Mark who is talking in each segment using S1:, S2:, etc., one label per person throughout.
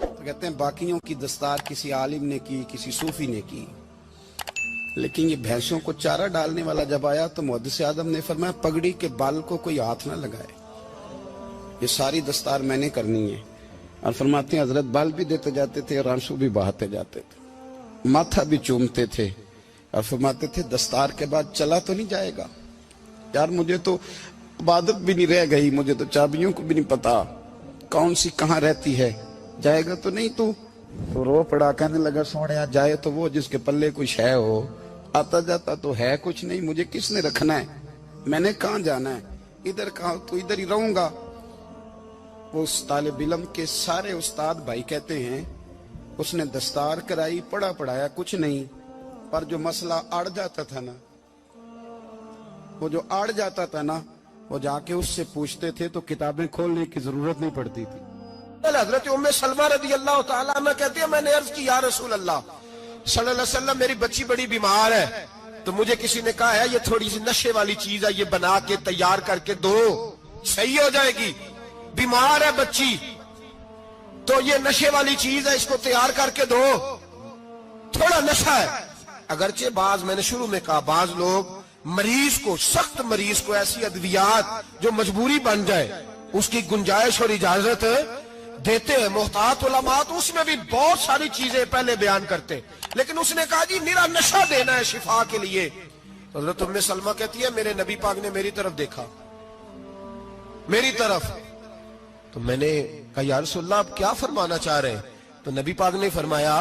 S1: تو کہتے ہیں باقیوں کی دستار کسی عالم نے کی, کسی صوفی نے کی, لیکن یہ بھینسوں کو چارہ ڈالنے والا جب آیا تو محدث اعظم نے فرمایا پگڑی کے بال کو کوئی ہاتھ نہ لگائے, یہ ساری دستار میں نے کرنی ہے. اور فرماتے ہیں حضرت بال بھی دیتے جاتے تھے اور آنسو بھی بہاتے جاتے تھے, ماتھا بھی چومتے تھے اور فرماتے تھے دستار کے بعد چلا تو نہیں جائے گا یار, مجھے تو عبادت بھی نہیں رہ گئی, مجھے تو چابیوں کو بھی نہیں پتا کون سی کہاں رہتی ہے, جائے گا تو نہیں تو رو پڑا, کہنے لگا سونے جائے تو وہ جس کے پلے کچھ ہے ہو, آتا جاتا تو ہے کچھ نہیں, مجھے کس نے رکھنا ہے, میں نے کہاں جانا ہے, ادھر کہاں تو ادھر ہی رہوں گا. وہ اس طالب علم کے سارے استاد بھائی کہتے ہیں اس نے دستار کرائی, پڑھا پڑھایا کچھ نہیں, پر جو مسئلہ اڑ جاتا تھا نا, وہ جو اڑ جاتا تھا نا, وہ جا کے اس سے پوچھتے تھے تو کتابیں کھولنے کی ضرورت نہیں پڑتی تھی.
S2: حضرت ام سلمہ رضی اللہ تعالیٰ عنہ کہتی ہے میں نے عرض کی یا رسول اللہ صلی اللہ علیہ وسلم میری بچی بڑی بیمار ہے, تو مجھے کسی نے کہا ہے یہ تھوڑی سی نشے والی چیز ہے, یہ بنا کے تیار کر کے دو صحیح ہو جائے گی, بیمار ہے بچی تو یہ نشے والی چیز ہے, اس کو تیار کر کے دو, تھوڑا نشہ ہے. اگرچہ بعض, میں نے شروع میں کہا, بعض لوگ مریض کو, سخت مریض کو ایسی ادویات جو مجبوری بن جائے اس کی گنجائش اور اجازت دیتے ہیں. محتاط علماء تو اس میں بھی بہت ساری چیزیں پہلے بیان کرتے, لیکن اس نے کہا جی میرا نشہ دینا ہے شفا کے لیے. حضرت ام سلمہ کہتی ہے میرے نبی پاک نے میری طرف دیکھا, میری طرف, تو میں نے کہا یا رسول اللہ آپ کیا فرمانا چاہ رہے ہیں؟ تو نبی پاک نے فرمایا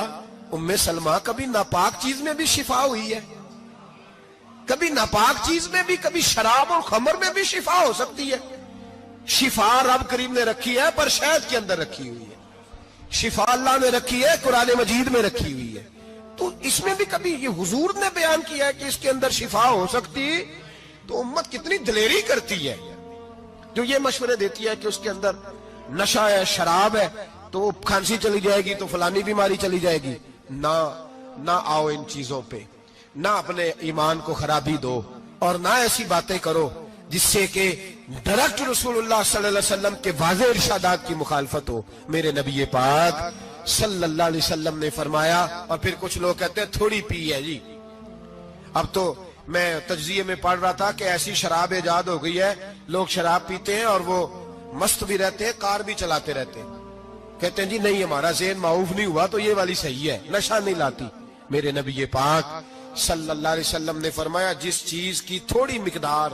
S2: ام سلمہ کبھی ناپاک چیز میں بھی شفا ہوئی ہے, کبھی ناپاک چیز میں بھی, کبھی شراب اور خمر میں بھی شفا ہو سکتی ہے. شفا رب کریم نے رکھی ہے پر شہد کے اندر رکھی ہوئی ہے, شفا اللہ نے رکھی ہے قرآن مجید میں رکھی ہوئی ہے, تو اس میں بھی کبھی یہ حضور نے بیان کیا ہے کہ اس کے اندر شفا ہو سکتی, تو امت کتنی دلیری کرتی ہے جو یہ مشورے دیتی ہے کہ اس کے اندر نشہ ہے, شراب ہے, تو کھانسی چلی جائے گی تو فلانی بیماری چلی جائے گی. نہ آؤ ان چیزوں پہ, نہ اپنے ایمان کو خرابی دو, اور نہ ایسی باتیں کرو جس سے کہ ڈائریکٹ رسول اللہ صلی اللہ علیہ وسلم کے واضح ارشادات کی مخالفت ہو. میرے نبی پاک صلی اللہ علیہ وسلم نے فرمایا, اور پھر کچھ لوگ کہتے ہیں تھوڑی پی ہے جی. اب تو میں تجزیے میں پڑھ رہا تھا کہ ایسی شراب ایجاد ہو گئی ہے, لوگ شراب پیتے ہیں اور وہ مست بھی رہتے ہیں, کار بھی چلاتے رہتے ہیں, کہتے ہیں جی نہیں ہمارا ذہن معاف نہیں ہوا تو یہ والی صحیح ہے, نشہ نہیں لاتی. میرے نبی پاک صلی اللہ علیہ وسلم نے فرمایا جس چیز کی تھوڑی مقدار,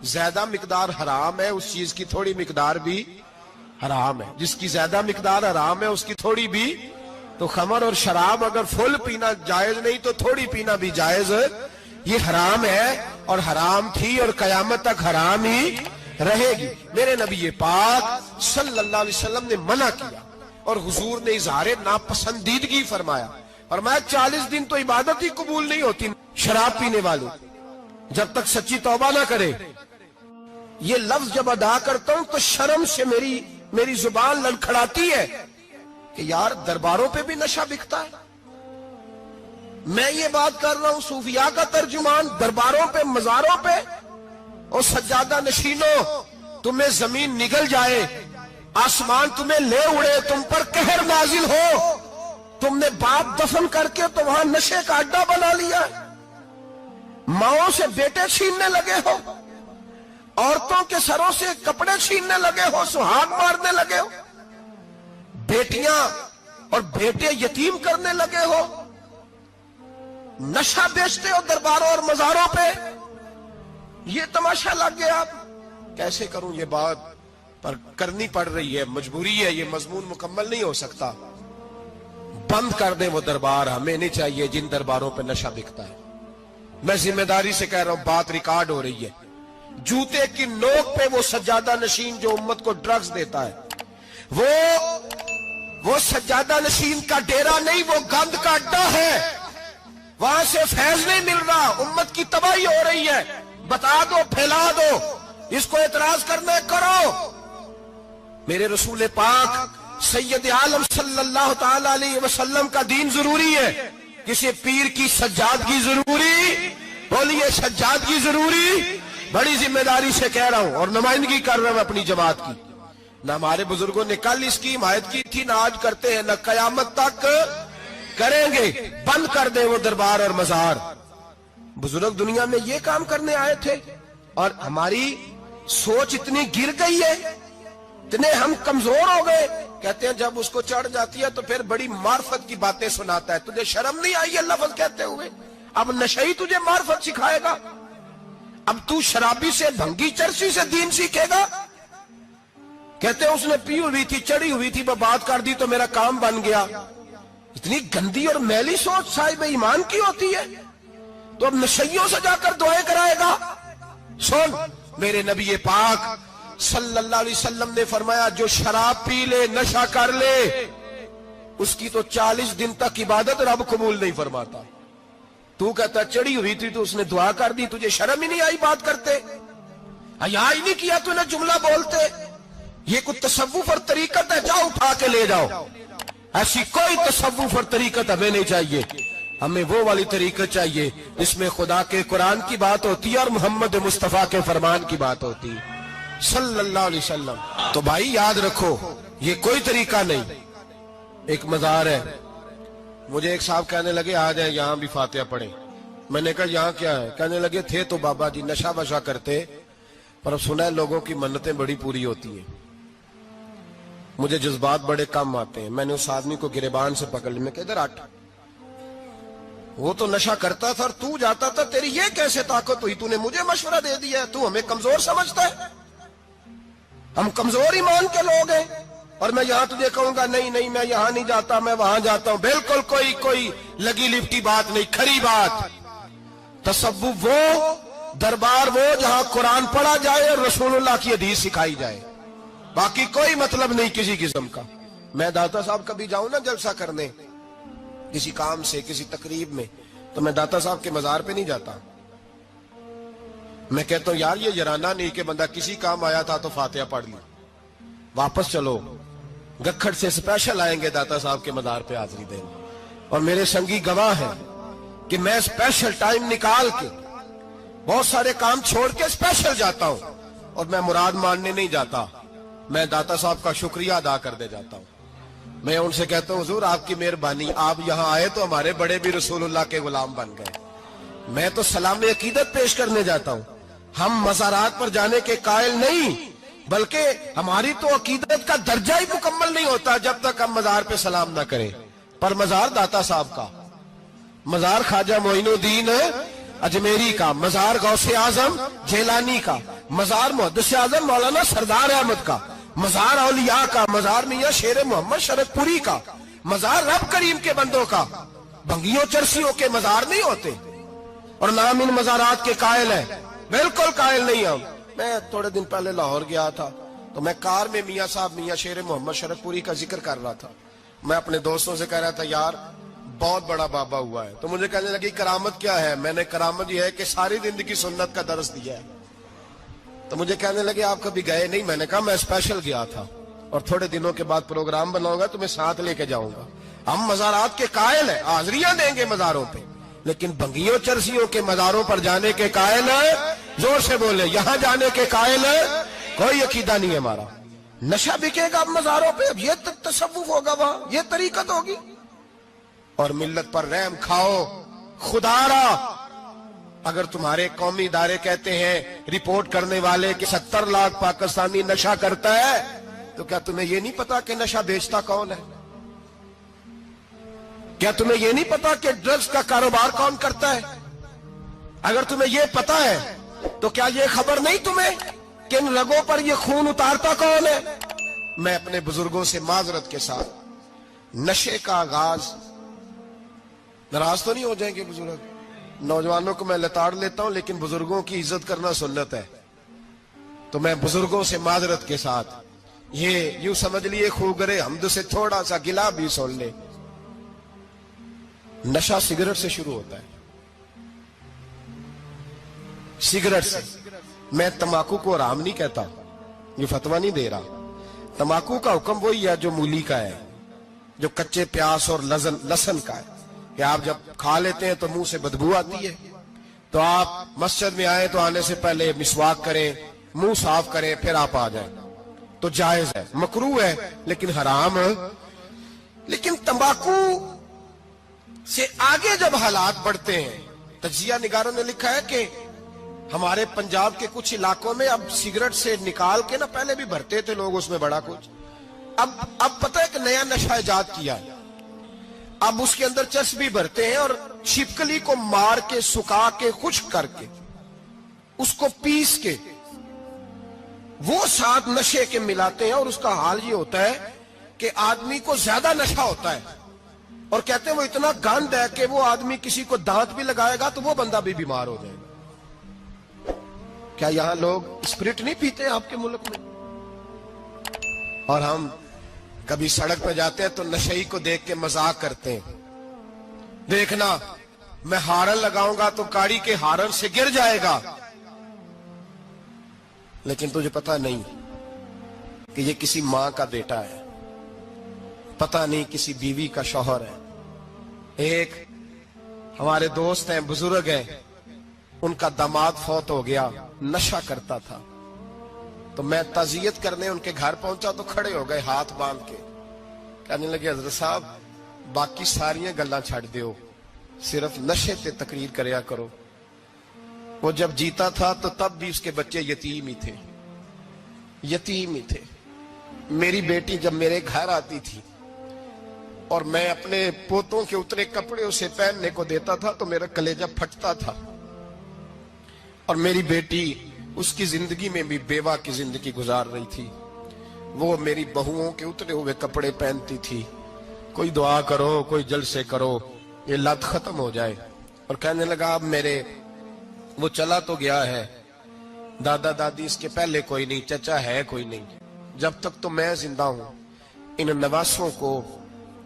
S2: زیادہ مقدار حرام ہے اس چیز کی تھوڑی مقدار بھی حرام ہے, جس کی زیادہ مقدار حرام ہے اس کی تھوڑی بھی. تو خمر اور شراب اگر فل پینا جائز نہیں تو تھوڑی پینا بھی جائز, یہ حرام ہے اور حرام تھی اور قیامت تک حرام ہی رہے گی. میرے نبی پاک صلی اللہ علیہ وسلم نے منع کیا اور حضور نے اظہار ناپسندیدگی فرمایا, فرمایا 40 دن تو عبادت ہی قبول نہیں ہوتی شراب پینے والوں جب تک سچی توبہ نہ کرے. یہ لفظ جب ادا کرتا ہوں تو شرم سے میری زبان لڑکھڑاتی ہے کہ یار درباروں پہ بھی نشہ بکتا ہے. میں یہ بات کر رہا ہوں صوفیاء کا ترجمان, درباروں پہ, مزاروں پہ, اور سجادہ نشینوں تمہیں زمین نگل جائے, آسمان تمہیں لے اڑے, تم پر قہر نازل ہو, تم نے باپ دفن کر کے تو وہاں نشے کا اڈا بنا لیا, ماؤں سے بیٹے چھیننے لگے ہو, عورتوں کے سروں سے کپڑے چھیننے لگے ہو, سہاگ مارنے لگے ہو, بیٹیاں اور بیٹے یتیم کرنے لگے ہو, نشہ بیچتے ہو درباروں اور مزاروں پہ. یہ تماشا لگ گیا. آپ کیسے کروں یہ بات, پر کرنی پڑ رہی ہے, مجبوری ہے, یہ مضمون مکمل نہیں ہو سکتا. بند کر دیں وہ دربار, ہمیں نہیں چاہیے جن درباروں پہ نشہ بکتا ہے. میں ذمہ داری سے کہہ رہا ہوں, بات ریکارڈ ہو رہی ہے. جوتے کی نوک پہ وہ سجادہ نشین جو امت کو ڈرگز دیتا ہے, وہ سجادہ نشین کا ڈیرا نہیں, وہ گند کا اڈا ہے, وہاں سے فیض نہیں مل رہا, امت کی تباہی ہو رہی ہے. بتا دو, پھیلا دو, اس کو اعتراض کرنا کرو. میرے رسول پاک سید عالم صلی اللہ تعالی علیہ وسلم کا دین ضروری ہے, کسی پیر کی سجادگی ضروری, بولیے سجادگی ضروری. بڑی ذمہ داری سے کہہ رہا ہوں اور نمائندگی کر رہا ہوں اپنی جماعت کی. نہ ہمارے بزرگوں نے کل اس کی حمایت کی تھی، نہ آج کرتے ہیں، نہ قیامت تک کریں گے۔ بند کر دیں وہ دربار اور مزار۔ بزرگ دنیا میں یہ کام کرنے آئے تھے، اور ہماری سوچ اتنی گر گئی ہے، اتنے ہم کمزور ہو گئے۔ کہتے ہیں جب اس کو چڑھ جاتی ہے تو پھر بڑی معرفت کی باتیں سناتا ہے۔ تجھے شرم نہیں آئی یہ لفظ کہتے ہوئے؟ اب نشئی تجھے معرفت سکھائے گا؟ اب تو شرابی سے، بھنگی چرسی سے دین سیکھے گا؟ کہتے ہیں اس نے پی ہوئی تھی، چڑھی ہوئی تھی، میں بات کر دی تو میرا کام بن گیا۔ اتنی گندی اور میلی سوچ صاحب ایمان کی ہوتی ہے، تو اب نشیوں سے جا کر دعائیں کرائے گا؟ سن، میرے نبی پاک صلی اللہ علیہ وسلم نے فرمایا جو شراب پی لے، نشہ کر لے، اس کی تو 40 دن تک عبادت رب قبول نہیں فرماتا۔ تو کہتا چڑھی ہوئی تھی تو اس نے دعا کر دی، تجھے شرم ہی نہیں آئی بات کرتے؟ حیا ہی نہیں کیا تو نے جملہ بولتے؟ یہ کوئی تصوف اور طریقت ہے؟ جاؤ اٹھا کے لے جاؤ۔ ایسی کوئی تصوف اور طریقت ہمیں نہیں چاہیے، ہمیں وہ والی طریقت چاہیے جس میں خدا کے قرآن کی بات ہوتی ہے اور محمد مصطفیٰ کے فرمان کی بات ہوتی ہے صلی اللہ علیہ وسلم۔ تو بھائی یاد رکھو، یہ کوئی طریقہ نہیں۔ ایک مزار ہے، مجھے ایک صاحب کہنے لگے آ جائیں یہاں بھی فاتحہ پڑھیں۔ میں نے کہا یہاں کیا ہے؟ کہنے لگے تھے تو بابا جی نشہ وشا کرتے، پر اب سنا ہے لوگوں کی منتیں بڑی پوری ہوتی ہیں۔ مجھے جذبات بڑے کم آتے ہیں۔ میں نے اس آدمی کو گریبان سے پکڑ لی، میں کہ ادھر ہٹ، وہ تو نشہ کرتا تھا اور تو جاتا تھا، تیری یہ کیسے طاقت ہوئی؟ تو نے مجھے مشورہ دے دیا ہے، تو ہمیں کمزور سمجھتا ہے؟ ہم کمزور ایمان کے لوگ ہیں، اور میں یہاں تجھے کہوں گا نہیں نہیں میں یہاں نہیں جاتا، میں وہاں جاتا ہوں۔ بالکل کوئی لگی لپٹی بات نہیں، کھری بات۔ تصوف وہ، دربار وہ جہاں قرآن پڑھا جائے اور رسول اللہ کی حدیث سکھائی جائے، باقی کوئی مطلب نہیں کسی قسم کا۔ میں داتا صاحب کبھی جاؤں نا جلسہ کرنے کسی کام سے، کسی تقریب میں، تو میں داتا صاحب کے مزار پہ نہیں جاتا۔ میں کہتا ہوں یار یہ یرانہ نہیں کہ بندہ کسی کام آیا تھا تو فاتحہ پڑھ لی، واپس چلو۔ گکھڑ سے سپیشل آئیں گے داتا صاحب کے مزار پہ حاضری دینے، اور میرے سنگی گواہ ہیں کہ میں سپیشل ٹائم نکال کے بہت سارے کام چھوڑ کے سپیشل جاتا ہوں، اور میں مراد ماننے نہیں جاتا، میں داتا صاحب کا شکریہ ادا کر دے جاتا ہوں۔ میں ان سے کہتا ہوں حضور آپ کی مہربانی، آپ یہاں آئے تو ہمارے بڑے بھی رسول اللہ کے غلام بن گئے۔ میں تو سلام عقیدت پیش کرنے جاتا ہوں، ہم مزارات پر جانے کے قائل نہیں، بلکہ ہماری تو عقیدت کا درجہ ہی مکمل نہیں ہوتا جب تک ہم مزار پہ سلام نہ کریں۔ پر مزار داتا صاحب کا، مزار خواجہ معین الدین اجمیری کا، مزار غوث اعظم جیلانی کا، مزار محدث اعظم مولانا سردار احمد کا، مزار اولیاء کا، مزار میاں شیر محمد شرک پوری کا، مزار رب کریم کے بندوں کا۔ بھنگیوں چرسیوں کے مزار نہیں ہوتے، اور نام ان مزارات کے قائل ہیں، بالکل قائل نہیں ہم۔ میں تھوڑے دن پہلے لاہور گیا تھا، تو میں کار میں میاں صاحب میاں شیر محمد شرک پوری کا ذکر کر رہا تھا۔ میں اپنے دوستوں سے کہہ رہا تھا یار بہت بڑا بابا ہوا ہے، تو مجھے کہنے لگی کرامت کیا ہے؟ میں نے کرامت یہ ہے کہ ساری زندگی سنت کا درس دیا ہے۔ تو مجھے کہنے لگے آپ کبھی گئے نہیں؟ میں نے کہا میں اسپیشل گیا تھا، اور تھوڑے دنوں کے بعد پروگرام بناؤں گا تو میں ساتھ لے کے جاؤں گا۔ ہم مزارات کے قائل ہیں، حاضریاں دیں گے مزاروں پہ، لیکن بھنگیوں چرسیوں کے مزاروں پر جانے کے قائل ہیں؟ زور سے بولے، یہاں جانے کے قائل ہیں؟ کوئی عقیدہ نہیں ہے ہمارا۔ نشہ بکے گا اب مزاروں پہ، اب یہ تصوف ہوگا وہاں، یہ طریقت ہوگی۔ اور ملت پر رحم کھاؤ خدا را۔ اگر تمہارے قومی ادارے کہتے ہیں رپورٹ کرنے والے کہ 70 لاکھ پاکستانی نشہ کرتا ہے، تو کیا تمہیں یہ نہیں پتا کہ نشہ بیچتا کون ہے؟ کیا تمہیں یہ نہیں پتا کہ ڈرگز کا کاروبار کون کرتا ہے؟ اگر تمہیں یہ پتا ہے تو کیا یہ خبر نہیں تمہیں کہ ان رگوں پر یہ خون اتارتا کون ہے؟ میں اپنے بزرگوں سے معذرت کے ساتھ، نشے کا آغاز، ناراض تو نہیں ہو جائیں گے بزرگ، نوجوانوں کو میں لتاڑ لیتا ہوں لیکن بزرگوں کی عزت کرنا سنت ہے، تو میں بزرگوں سے معذرت کے ساتھ یہ یوں سمجھ لیے خوگرے حمد سے تھوڑا سا گلا بھی سن لے۔ نشہ سگریٹ سے شروع ہوتا ہے، سگریٹ سے۔ میں تمباکو کو حرام نہیں کہتا، یہ فتویٰ نہیں دے رہا۔ تمباکو کا حکم وہی ہے جو مولی کا ہے، جو کچے پیاز اور لہسن کا ہے، کہ آپ جب کھا لیتے ہیں تو منہ سے بدبو آتی ہے، تو آپ مسجد میں آئیں تو آنے سے پہلے مسواک کریں، منہ صاف کریں، پھر آپ آ جائیں۔ تو جائز ہے، مکروہ ہے لیکن حرام۔ لیکن تمباکو سے آگے جب حالات بڑھتے ہیں، تجزیہ نگاروں نے لکھا ہے کہ ہمارے پنجاب کے کچھ علاقوں میں اب سگریٹ سے نکال کے نا، پہلے بھی بھرتے تھے لوگ اس میں بڑا کچھ، اب پتہ ہے کہ نیا نشہ ایجاد کیا ہے، اب اس کے اندر چرس بھی بھرتے ہیں اور چھپکلی کو مار کے سکھا کے خشک کر کے اس کو پیس کے وہ ساتھ نشے کے ملاتے ہیں، اور اس کا حال یہ ہوتا ہے کہ آدمی کو زیادہ نشہ ہوتا ہے، اور کہتے ہیں وہ اتنا گند ہے کہ وہ آدمی کسی کو دانت بھی لگائے گا تو وہ بندہ بھی بیمار ہو جائے گا۔ کیا یہاں لوگ اسپرٹ نہیں پیتے آپ کے ملک میں؟ اور ہم کبھی سڑک پہ جاتے ہیں تو نشئی کو دیکھ کے مذاق کرتے ہیں، دیکھنا میں ہارن لگاؤں گا تو گاڑی کے ہارن سے گر جائے گا، لیکن تجھے پتا نہیں کہ یہ کسی ماں کا بیٹا ہے، پتا نہیں کسی بیوی کا شوہر ہے۔ ایک ہمارے دوست ہیں، بزرگ ہیں، ان کا داماد فوت ہو گیا، نشہ کرتا تھا، تو میں تعزیت کرنے ان کے گھر پہنچا تو کھڑے ہو گئے ہاتھ باندھ کے، کہنے لگے حضرت صاحب باقی ساریاں گلاں چھڑ دیو، صرف نشے تے تقریر کریا کرو۔ وہ جب جیتا تھا تو تب بھی اس کے بچے یتیم ہی تھے، یتیم ہی تھے۔ میری بیٹی جب میرے گھر آتی تھی اور میں اپنے پوتوں کے اتنے کپڑے اسے پہننے کو دیتا تھا تو میرا کلیجہ پھٹتا تھا، اور میری بیٹی اس کی زندگی میں بھی بیوہ کی زندگی گزار رہی تھی، وہ میری بہوؤں کے اترے ہوئے کپڑے پہنتی تھی، کوئی دعا کرو، کوئی جلسے کرو، یہ لت ختم ہو جائے۔ اور کہنے لگا اب میرے وہ چلا تو گیا ہے، دادا دادی اس کے پہلے کوئی نہیں، چچا ہے کوئی نہیں، جب تک تو میں زندہ ہوں ان نواسوں کو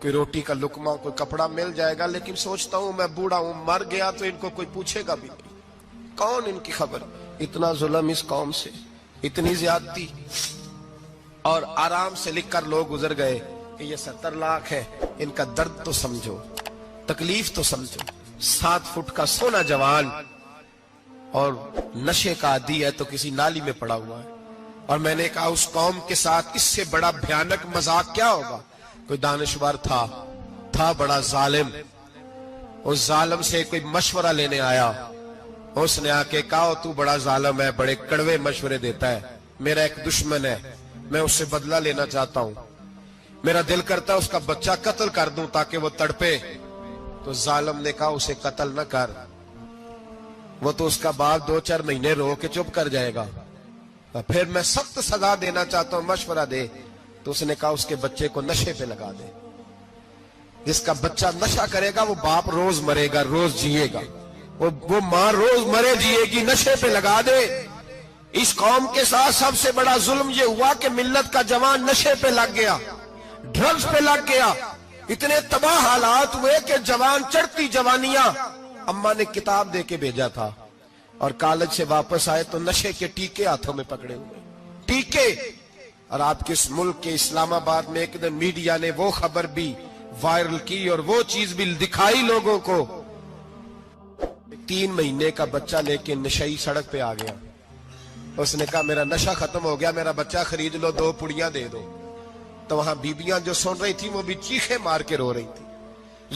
S2: کوئی روٹی کا لقمہ، کوئی کپڑا مل جائے گا، لیکن سوچتا ہوں میں بوڑھا ہوں، مر گیا تو ان کو کوئی پوچھے گا بھی نہیں، کون ان کی خبر۔ اتنا ظلم اس قوم سے، اتنی زیادتی، اور آرام سے لکھ کر لوگ گزر گئے کہ یہ 70 لاکھ ہے، ان کا درد تو سمجھو، تکلیف تو سمجھو۔ 7 فٹ کا سونا جوان اور نشے کا عادی ہے تو کسی نالی میں پڑا ہوا ہے۔ اور میں نے کہا اس قوم کے ساتھ اس سے بڑا بھیانک مذاق کیا ہوگا؟ کوئی دانشور تھا بڑا ظالم، اس ظالم سے کوئی مشورہ لینے آیا، اس نے آ کے کہا تو بڑا ظالم ہے، بڑے کڑوے مشورے دیتا ہے، میرا ایک دشمن ہے، میں اس سے بدلہ لینا چاہتا ہوں، میرا دل کرتا ہے اس کا بچہ قتل کر دوں تاکہ وہ تڑپے۔ تو ظالم نے کہا اسے قتل نہ کر، وہ تو اس کا باپ 2-4 مہینے رو کے چپ کر جائے گا، پھر میں سخت سزا دینا چاہتا ہوں، مشورہ دے۔ تو اس نے کہا اس کے بچے کو نشے پہ لگا دے، جس کا بچہ نشہ کرے گا وہ باپ روز مرے گا، روز جیے گا، وہ ماں روز مرے جیے گی، نشے پہ لگا دے۔ اس قوم کے ساتھ سب سے بڑا ظلم یہ ہوا کہ ملت کا جوان نشے پہ لگ گیا، ڈرگز پہ لگ گیا، اتنے تباہ حالات ہوئے کہ جوان چڑھتی جوانیاں، اماں نے کتاب دے کے بھیجا تھا، اور کالج سے واپس آئے تو نشے کے ٹیکے ہاتھوں میں پکڑے ہوئے، ٹیکے۔ اور آپ کے اس ملک کے اسلام آباد میں ایک دن میڈیا نے وہ خبر بھی وائرل کی اور وہ چیز بھی دکھائی لوگوں کو، 3 مہینے کا بچہ لے کے نشئی سڑک پہ آ گیا، اس نے کہا میرا نشہ ختم ہو گیا، میرا بچہ خرید لو، 2 پڑیاں دے دو۔ تو وہاں بیبیاں جو سن رہی تھی وہ بھی چیخیں مار کے رو رہی تھی۔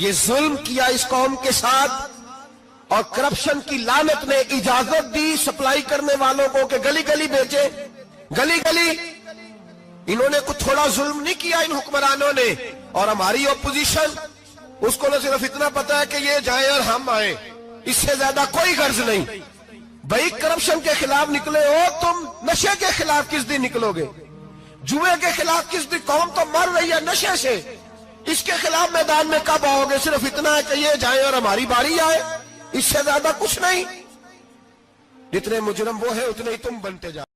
S2: یہ ظلم کیا اس قوم کے ساتھ، اور کرپشن کی لعنت نے اجازت دی سپلائی کرنے والوں کو کہ گلی گلی بیچے، گلی گلی۔ انہوں نے کچھ تھوڑا ظلم نہیں کیا ان حکمرانوں نے، اور ہماری اپوزیشن اس کو نہ صرف اتنا پتا ہے کہ یہ جائیں اور ہم آئیں، اس سے زیادہ کوئی غرض نہیں۔ بھائی کرپشن کے خلاف نکلے ہو تم، نشے کے خلاف کس دن نکلو گے؟ جوئے کے خلاف کس دن؟ قوم تو مر رہی ہے نشے سے، اس کے خلاف میدان میں کب آؤ گے؟ صرف اتنا ہے کہ یہ جائیں اور ہماری باری آئے، اس سے زیادہ کچھ نہیں۔ جتنے مجرم وہ ہیں اتنے ہی تم بنتے جاؤ۔